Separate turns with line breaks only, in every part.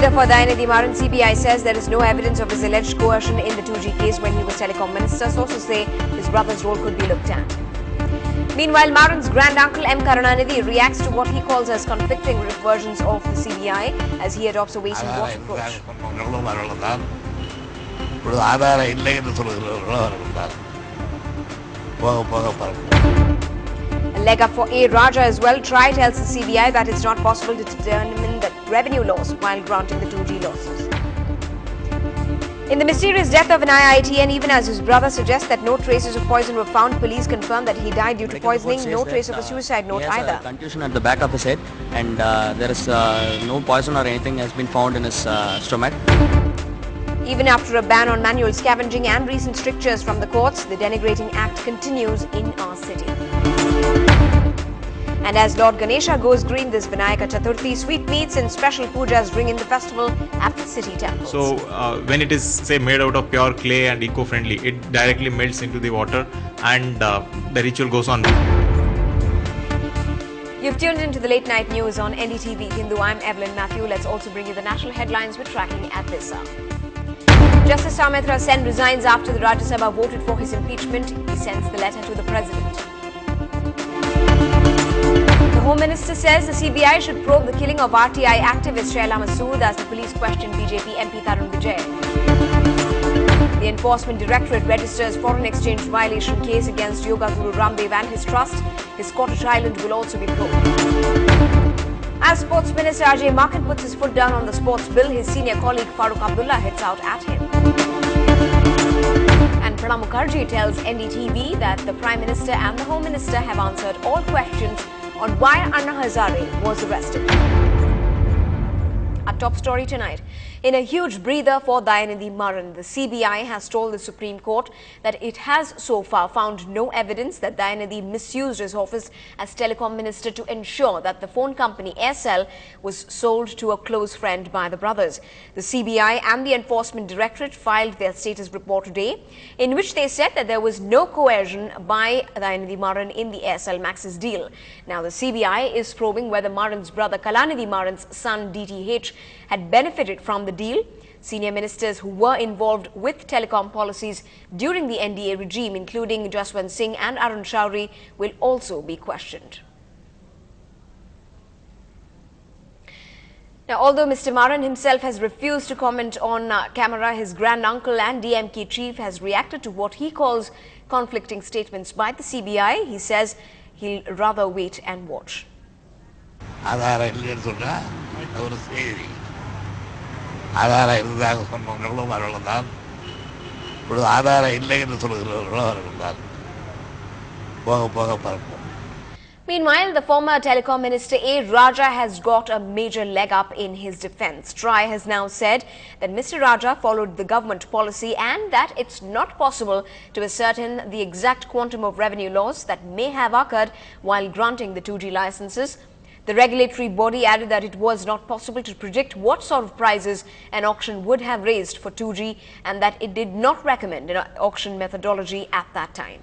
Leader for NDTV-HINDU CBI says there is no evidence of his alleged coercion in the 2G case when he was telecom minister. Sources say his brother's role could be looked at. Meanwhile, Maran's grand-uncle M. Karunanidhi reacts to what he calls as conflicting versions of the CBI as he adopts a wait-and-watch approach. A leg up for A. Raja as well. TRI tells the CBI that it's not possible to determine the revenue loss while granting the 2G losses. In the mysterious death of an IITN, even as his brother suggests that no traces of poison were found, police confirm that he died due to poisoning. No trace of a suicide note either.
He has a contusion at the back of his head, and there is no poison or anything has been found in his stomach.
Even after a ban on manual scavenging and recent strictures from the courts, the denigrating act continues in our city. And as Lord Ganesha goes green this Vinayaka Chaturthi, sweetmeats and special pujas ring in the festival at the city temples.
So when it is say made out of pure clay and eco-friendly, it directly melts into the water and the ritual goes on.
You've tuned into the late night news on NDTV Hindu. I'm Evelyn Matthew. Let's also bring you the national headlines we're tracking at this hour. Justice Soumitra Sen resigns after the Rajya Sabha voted for his impeachment. He sends the letter to the President. The Home Minister says the CBI should probe the killing of RTI activist Shaila Masood as the police question BJP MP Tarun Vijay. The Enforcement Directorate registers foreign exchange violation case against Yoga Guru Ramdev and his trust. His Scottish Island will also be probed. As Sports Minister Ajay Markan puts his foot down on the sports bill, his senior colleague Farooq Abdullah hits out at him. And Pranab Mukherjee tells NDTV that the Prime Minister and the Home Minister have answered all questions on why Anna Hazare was arrested. Our top story tonight. In a huge breather for Dayanidhi Maran, the CBI has told the Supreme Court that it has so far found no evidence that Dayanidhi misused his office as telecom minister to ensure that the phone company Aircel was sold to a close friend by the brothers. The CBI and the Enforcement Directorate filed their status report today, in which they said that there was no coercion by Dayanidhi Maran in the Aircel Maxis deal. Now, the CBI is probing whether Maran's brother Kalanidhi Maran's son DTH had benefited from the deal. Senior ministers who were involved with telecom policies during the NDA regime, including Jaswant Singh and Arun Shourie, will also be questioned. Now, although Mr. Maran himself has refused to comment on camera, his grand-uncle and DMK chief has reacted to what he calls conflicting statements by the CBI. He says he'll rather wait and watch. Meanwhile, the former telecom minister A. Raja has got a major leg up in his defense. TRI has now said that Mr. Raja followed the government policy and that it's not possible to ascertain the exact quantum of revenue loss that may have occurred while granting the 2G licenses. The regulatory body added that it was not possible to predict what sort of prices an auction would have raised for 2G and that it did not recommend an auction methodology at that time.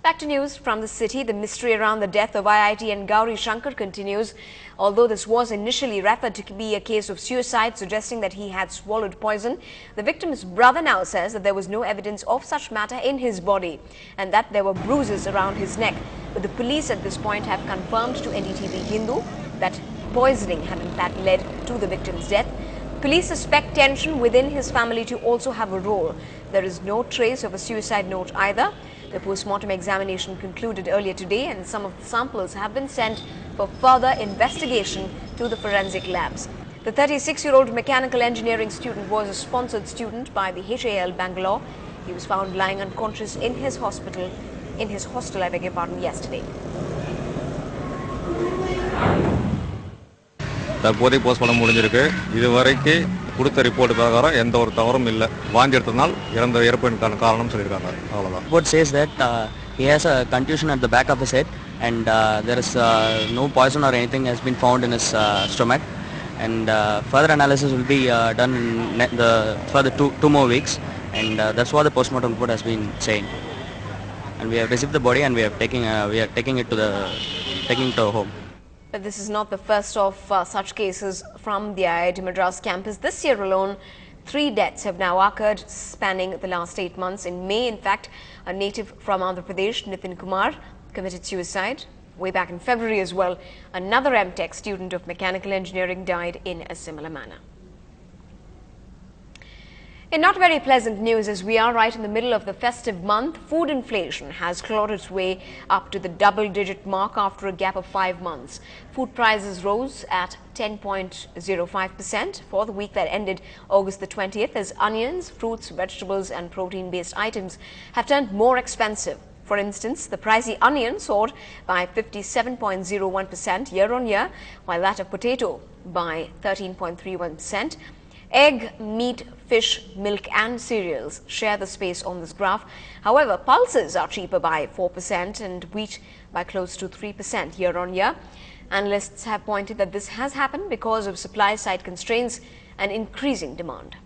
Back to news from the city. The mystery around the death of IITN Gauri Shankar continues. Although this was initially referred to be a case of suicide, suggesting that he had swallowed poison, the victim's brother now says that there was no evidence of such matter in his body and that there were bruises around his neck. But the police at this point have confirmed to NDTV Hindu that poisoning had in fact led to the victim's death. Police suspect tension within his family to also have a role. There is no trace of a suicide note either. The post-mortem examination concluded earlier today and some of the samples have been sent for further investigation to the forensic labs. The 36-year-old mechanical engineering student was a sponsored student by the HAL Bangalore. He was found lying unconscious in his hostel, I beg your pardon, yesterday.
தற்போதைய postmortem முடிஞ்சிருக்கு. இதுவரைக்கு கொடுத்த report பிரகாரம் எந்த ஒரு தவறும் இல்லை. வாந்தி எடுத்ததால் இறப்பிற்கான காரணம் சொல்லியிருக்காங்க. அவ்வளவுதான்.
Report says that he has a contusion at the back of his head and there is no poison or anything has been found in his stomach, and further analysis will be done in the further two more weeks, and that's what the postmortem report has been saying. And we have received the body and we are taking it to home.
But this is not the first of such cases from the IIT Madras campus. This year alone, 3 deaths have now occurred, spanning the last 8 months. In May, in fact, a native from Andhra Pradesh, Nitin Kumar, committed suicide. Way back in February as well, another M.Tech student of mechanical engineering died in a similar manner. In not very pleasant news, as we are right in the middle of the festive month, food inflation has clawed its way up to the double-digit mark after a gap of 5 months. Food prices rose at 10.05% for the week that ended August the 20th, as onions, fruits, vegetables and protein-based items have turned more expensive. For instance, the pricey onion soared by 57.01% year-on-year, while that of potato by 13.31%. Egg, meat, fish, milk and cereals share the space on this graph. However, pulses are cheaper by 4% and wheat by close to 3% year-on-year. Analysts have pointed that this has happened because of supply-side constraints and increasing demand.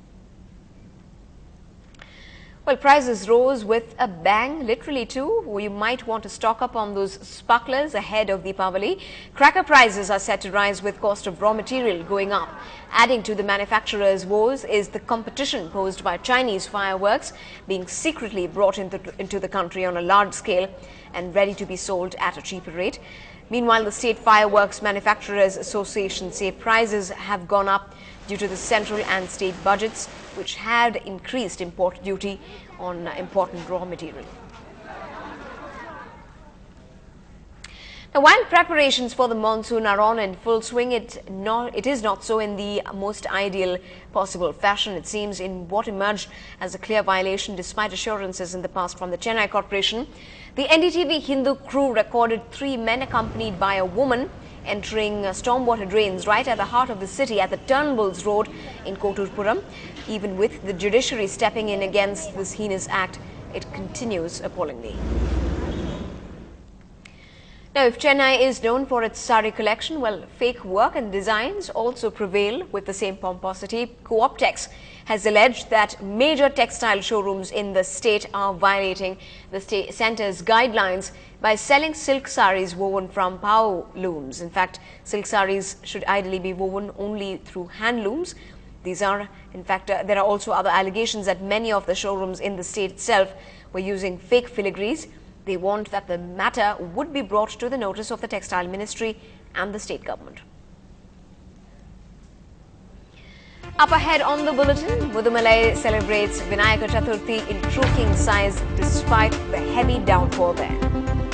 Well, prices rose with a bang, literally too. You might want to stock up on those sparklers ahead of Deepavali. Cracker prices are set to rise with cost of raw material going up. Adding to the manufacturers' woes is the competition posed by Chinese fireworks being secretly brought into the country on a large scale and ready to be sold at a cheaper rate. Meanwhile, the State Fireworks Manufacturers Association say prices have gone up due to the central and state budgets, which had increased import duty on important raw material. Now, while preparations for the monsoon are on in full swing, it is not so in the most ideal possible fashion, it seems, in what emerged as a clear violation despite assurances in the past from the Chennai Corporation. The NDTV-HINDU crew recorded 3 men accompanied by a woman entering stormwater drains right at the heart of the city at the Turnbulls Road in Koturpuram. Even with the judiciary stepping in against this heinous act, it continues appallingly. Now, if Chennai is known for its sari collection, well, fake work and designs also prevail with the same pomposity. Co-optex has alleged that major textile showrooms in the state are violating the state centre's guidelines by selling silk saris woven from pau looms. In fact, silk saris should ideally be woven only through hand looms. These are, in fact, there are also other allegations that many of the showrooms in the state itself were using fake filigrees. They warned that the matter would be brought to the notice of the Textile Ministry and the state government. Up ahead on the bulletin, Mudumalai celebrates Vinayaka Chaturthi in true king size despite the heavy downpour there.